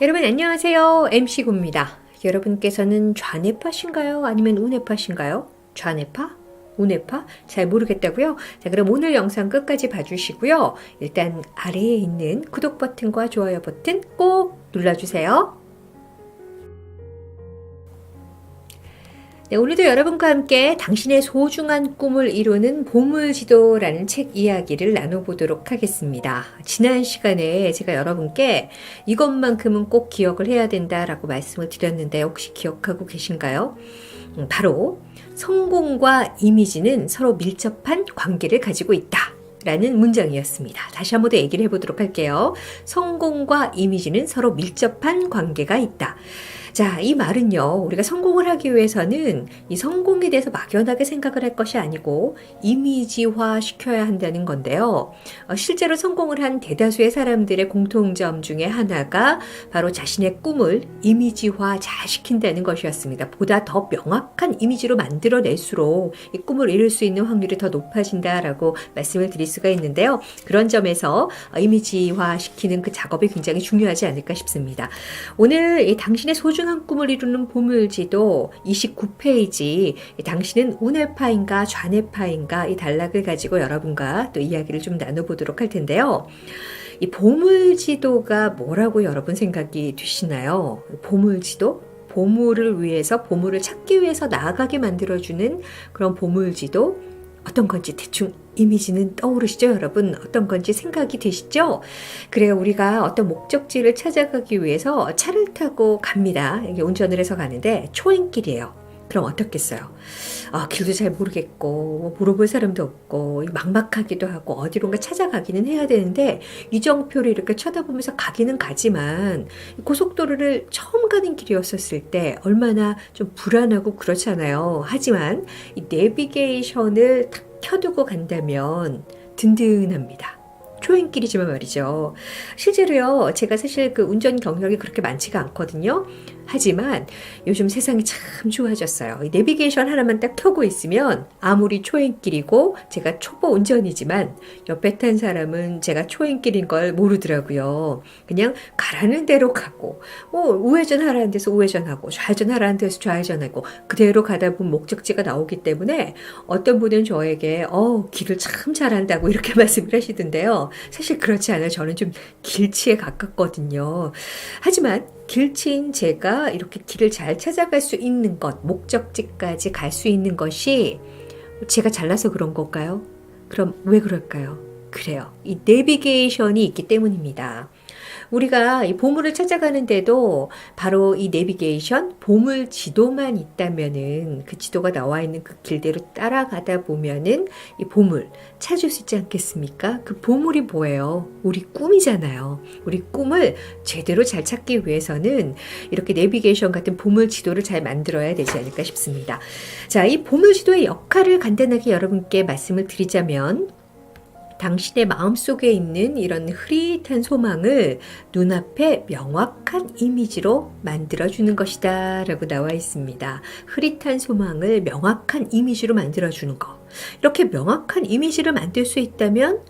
여러분 안녕하세요. MC구입니다. 여러분께서는 좌뇌파신가요? 아니면 우뇌파신가요? 좌뇌파? 우뇌파? 잘 모르겠다고요? 자, 그럼 오늘 영상 끝까지 봐주시고요. 일단 아래에 있는 구독 버튼과 좋아요 버튼 꼭 눌러주세요. 네, 오늘도 여러분과 함께 당신의 소중한 꿈을 이루는 보물지도라는 책 이야기를 나눠보도록 하겠습니다. 지난 시간에 제가 여러분께 이것만큼은 꼭 기억을 해야 된다라고 말씀을 드렸는데 혹시 기억하고 계신가요? 바로 성공과 이미지는 서로 밀접한 관계를 가지고 있다. 라는 문장이었습니다. 다시 한 번 더 얘기를 해보도록 할게요. 성공과 이미지는 서로 밀접한 관계가 있다. 자, 이 말은요, 우리가 성공을 하기 위해서는 이 성공에 대해서 막연하게 생각을 할 것이 아니고 이미지화 시켜야 한다는 건데요. 실제로 성공을 한 대다수의 사람들의 공통점 중에 하나가 바로 자신의 꿈을 이미지화 잘 시킨다는 것이었습니다. 보다 더 명확한 이미지로 만들어낼수록 이 꿈을 이룰 수 있는 확률이 더 높아진다라고 말씀을 드릴 수가 있는데요. 그런 점에서 이미지화 시키는 그 작업이 굉장히 중요하지 않을까 싶습니다. 오늘 이 당신의 소중한 꿈을 이루는 보물지도 29페이지 당신은 우뇌파인가 좌뇌파인가 이 단락을 가지고 여러분과 또 이야기를 좀 나눠보도록 할 텐데요. 이 보물지도가 뭐라고 여러분 생각이 드시나요? 보물지도? 보물을 위해서 보물을 찾기 위해서 나아가게 만들어주는 그런 보물지도 어떤 건지 대충 이미지는 떠오르시죠, 여러분? 어떤 건지 생각이 되시죠? 그래요, 우리가 어떤 목적지를 찾아가기 위해서 차를 타고 갑니다. 이게 운전을 해서 가는데 초행길이에요. 그럼 어떻겠어요? 길도 잘 모르겠고 물어볼 사람도 없고 막막하기도 하고 어디론가 찾아가기는 해야 되는데 이정표를 이렇게 쳐다보면서 가기는 가지만 고속도로를 처음 가는 길이었었을 때 얼마나 좀 불안하고 그렇잖아요. 하지만 이 내비게이션을 탁 켜두고 간다면 든든합니다. 초행길이지만 말이죠. 실제로요, 제가 사실 그 운전 경력이 그렇게 많지가 않거든요. 하지만 요즘 세상이 참 좋아졌어요. 내비게이션 하나만 딱 켜고 있으면 아무리 초행길이고 제가 초보 운전이지만 옆에 탄 사람은 제가 초행길인 걸 모르더라고요. 그냥 가라는 대로 가고 우회전 하라는 데서 우회전하고 좌회전 하라는 데서 좌회전하고 그대로 가다 보면 목적지가 나오기 때문에 어떤 분은 저에게 길을 참 잘한다고 이렇게 말씀을 하시던데요. 사실 그렇지 않아요. 저는 좀 길치에 가깝거든요. 하지만 길치인 제가 이렇게 길을 잘 찾아갈 수 있는 것, 목적지까지 갈 수 있는 것이 제가 잘나서 그런 걸까요? 그럼 왜 그럴까요? 그래요. 이 내비게이션이 있기 때문입니다. 우리가 이 보물을 찾아가는데도 바로 이 내비게이션, 보물 지도만 있다면은 그 지도가 나와 있는 그 길대로 따라가다 보면은 이 보물 찾을 수 있지 않겠습니까? 그 보물이 뭐예요? 우리 꿈이잖아요. 우리 꿈을 제대로 잘 찾기 위해서는 이렇게 내비게이션 같은 보물 지도를 잘 만들어야 되지 않을까 싶습니다. 자, 이 보물 지도의 역할을 간단하게 여러분께 말씀을 드리자면 당신의 마음속에 있는 이런 흐릿한 소망을 눈앞에 명확한 이미지로 만들어주는 것이다 라고 나와 있습니다. 흐릿한 소망을 명확한 이미지로 만들어주는 것. 이렇게 명확한 이미지를 만들 수 있다면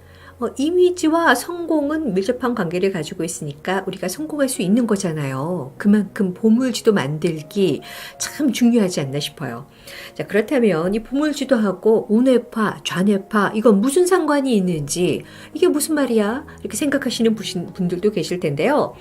이미지와 성공은 밀접한 관계를 가지고 있으니까 우리가 성공할 수 있는 거잖아요. 그만큼 보물지도 만들기 참 중요하지 않나 싶어요. 자, 그렇다면 이 보물지도하고 우뇌파, 좌뇌파 이건 무슨 상관이 있는지 이게 무슨 말이야? 이렇게 생각하시는 분들도 계실 텐데요.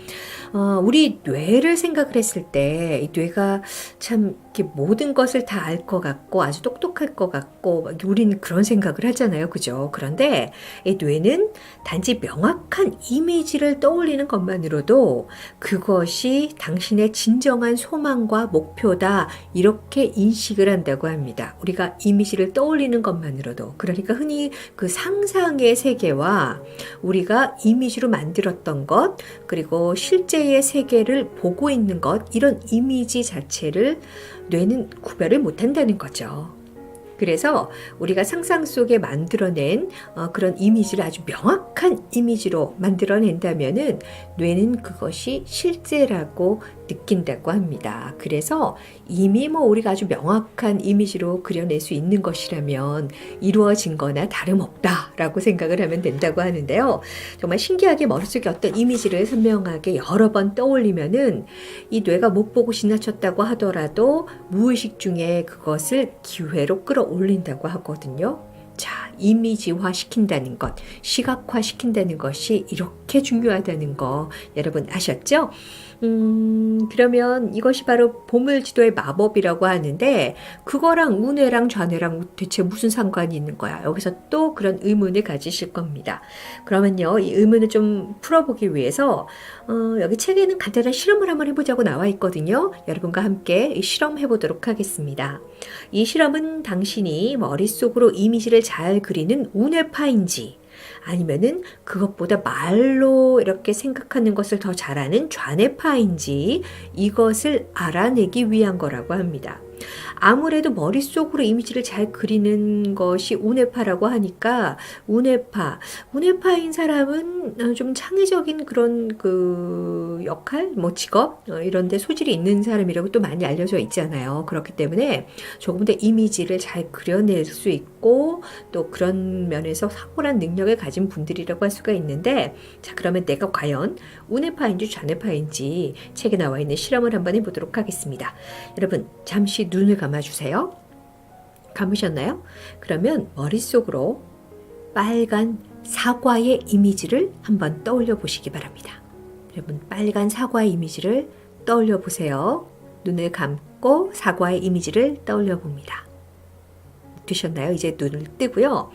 우리 뇌를 생각을 했을 때 이 뇌가 참 이렇게 모든 것을 다 알 것 같고 아주 똑똑할 것 같고 우리는 그런 생각을 하잖아요. 그죠? 그런데 이 뇌는 단지 명확한 이미지를 떠올리는 것만으로도 그것이 당신의 진정한 소망과 목표다 이렇게 인식을 한다고 합니다. 우리가 이미지를 떠올리는 것만으로도 그러니까 흔히 그 상상의 세계와 우리가 이미지로 만들었던 것 그리고 실제의 세계를 보고 있는 것 이런 이미지 자체를 뇌는 구별을 못한다는 거죠. 그래서 우리가 상상 속에 만들어낸 그런 이미지를 아주 명확한 이미지로 만들어낸다면은 뇌는 그것이 실제라고 느낀다고 합니다. 그래서 이미 우리가 아주 명확한 이미지로 그려낼 수 있는 것이라면 이루어진 거나 다름없다라고 생각을 하면 된다고 하는데요. 정말 신기하게 머릿속에 어떤 이미지를 선명하게 여러 번 떠올리면은 이 뇌가 못 보고 지나쳤다고 하더라도 무의식 중에 그것을 기회로 끌어올린다고 하거든요. 자, 이미지화 시킨다는 것, 시각화 시킨다는 것이 이렇게 중요하다는 거 여러분 아셨죠? 그러면 이것이 바로 보물지도의 마법이라고 하는데 그거랑 운해랑 좌뇌랑 대체 무슨 상관이 있는 거야? 여기서 또 그런 의문을 가지실 겁니다. 그러면요, 이 의문을 좀 풀어보기 위해서 여기 책에는 간단한 실험을 한번 해보자고 나와 있거든요. 여러분과 함께 이 실험 해보도록 하겠습니다. 이 실험은 당신이 머릿속으로 이미지를 잘 그리는 운해파인지 아니면은 그것보다 말로 이렇게 생각하는 것을 더 잘하는 좌뇌파인지 이것을 알아내기 위한 거라고 합니다. 아무래도 머릿속으로 이미지를 잘 그리는 것이 운해파라고 하니까 운해파인 사람은 좀 창의적인 그런 그 역할, 직업 이런 데 소질이 있는 사람이라고 또 많이 알려져 있잖아요. 그렇기 때문에 조금 더 이미지를 잘 그려낼 수 있고 또 그런 면에서 탁월한 능력을 가진 분들이라고 할 수가 있는데 자, 그러면 내가 과연 운해파인지 좌뇌파인지 책에 나와 있는 실험을 한번 해보도록 하겠습니다. 여러분 잠시 눈을 감아주세요. 감으셨나요? 그러면 머릿속으로 빨간 사과의 이미지를 한번 떠올려 보시기 바랍니다. 여러분 빨간 사과의 이미지를 떠올려 보세요. 눈을 감고 사과의 이미지를 떠올려 봅니다. 되셨나요? 이제 눈을 뜨고요.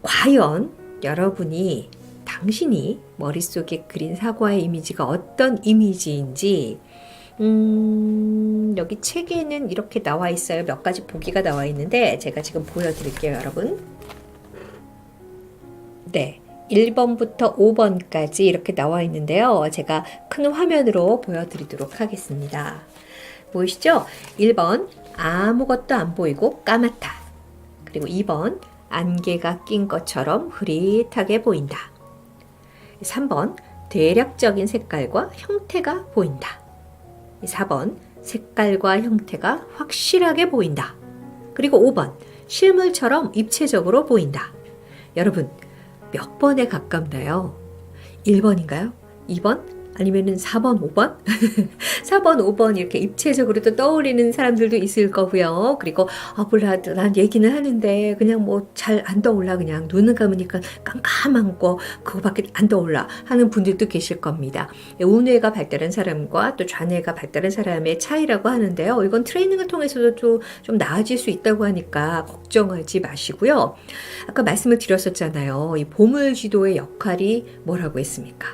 과연 여러분이 당신이 머릿속에 그린 사과의 이미지가 어떤 이미지인지 여기 책에는 이렇게 나와 있어요. 몇 가지 보기가 나와 있는데 제가 지금 보여드릴게요, 여러분. 네, 1번부터 5번까지 이렇게 나와 있는데요. 제가 큰 화면으로 보여드리도록 하겠습니다. 보이시죠? 1번, 아무것도 안 보이고 까맣다. 그리고 2번, 안개가 낀 것처럼 흐릿하게 보인다. 3번, 대략적인 색깔과 형태가 보인다. 4번, 색깔과 형태가 확실하게 보인다. 그리고 5번, 실물처럼 입체적으로 보인다. 여러분, 몇 번에 가깝나요? 1번인가요? 2번? 아니면은 4번, 5번? 4번, 5번 이렇게 입체적으로 또 떠올리는 사람들도 있을 거고요. 그리고 몰라, 난 얘기는 하는데 그냥 잘 안 떠올라. 그냥 눈을 감으니까 깜깜한 거 그거밖에 안 떠올라 하는 분들도 계실 겁니다. 운뇌가 발달한 사람과 또 좌뇌가 발달한 사람의 차이라고 하는데요. 이건 트레이닝을 통해서도 좀 나아질 수 있다고 하니까 걱정하지 마시고요. 아까 말씀을 드렸었잖아요. 이 보물지도의 역할이 뭐라고 했습니까?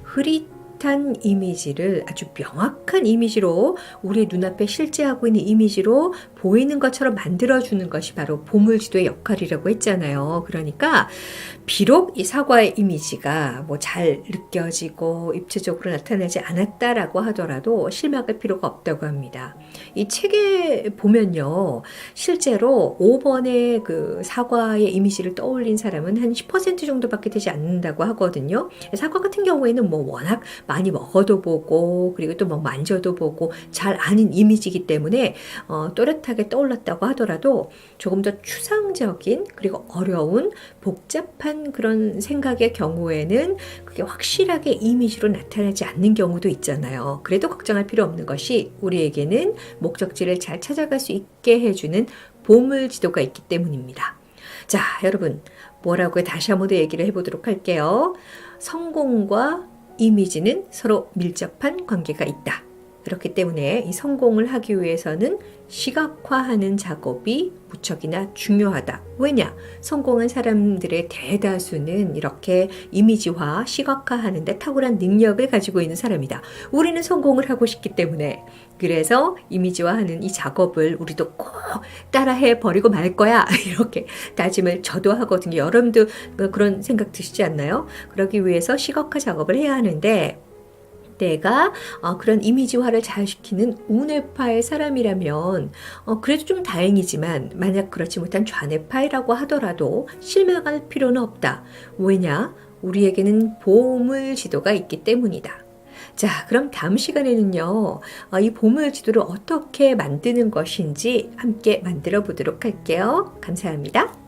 흐릿한 이미지를 아주 명확한 이미지로 우리 눈앞에 실제하고 있는 이미지로 보이는 것처럼 만들어주는 것이 바로 보물지도의 역할이라고 했잖아요. 그러니까 비록 이 사과의 이미지가 잘 느껴지고 입체적으로 나타나지 않았다라고 하더라도 실망할 필요가 없다고 합니다. 이 책에 보면요. 실제로 5번의 그 사과의 이미지를 떠올린 사람은 한 10% 정도밖에 되지 않는다고 하거든요. 사과 같은 경우에는 워낙 많이 먹어도 보고 그리고 또 만져도 보고 잘 아는 이미지이기 때문에 또렷하게 떠올랐다고 하더라도 조금 더 추상적인 그리고 어려운 복잡한 그런 생각의 경우에는 그게 확실하게 이미지로 나타나지 않는 경우도 있잖아요. 그래도 걱정할 필요 없는 것이 우리에게는 목적지를 잘 찾아갈 수 있게 해주는 보물지도가 있기 때문입니다. 자, 여러분 뭐라고 다시 한번 더 얘기를 해보도록 할게요. 성공과 이미지는 서로 밀접한 관계가 있다. 그렇기 때문에 이 성공을 하기 위해서는 시각화하는 작업이 무척이나 중요하다. 왜냐? 성공한 사람들의 대다수는 이렇게 이미지화, 시각화하는 데 탁월한 능력을 가지고 있는 사람이다. 우리는 성공을 하고 싶기 때문에 그래서 이미지화하는 이 작업을 우리도 꼭 따라해 버리고 말 거야. 이렇게 다짐을 저도 하거든요. 여러분도 그런 생각 드시지 않나요? 그러기 위해서 시각화 작업을 해야 하는데 내가 그런 이미지화를 잘 시키는 우뇌파의 사람이라면 그래도 좀 다행이지만 만약 그렇지 못한 좌뇌파이라고 하더라도 실망할 필요는 없다. 왜냐? 우리에게는 보물 지도가 있기 때문이다. 자, 그럼 다음 시간에는요, 이 보물 지도를 어떻게 만드는 것인지 함께 만들어 보도록 할게요. 감사합니다.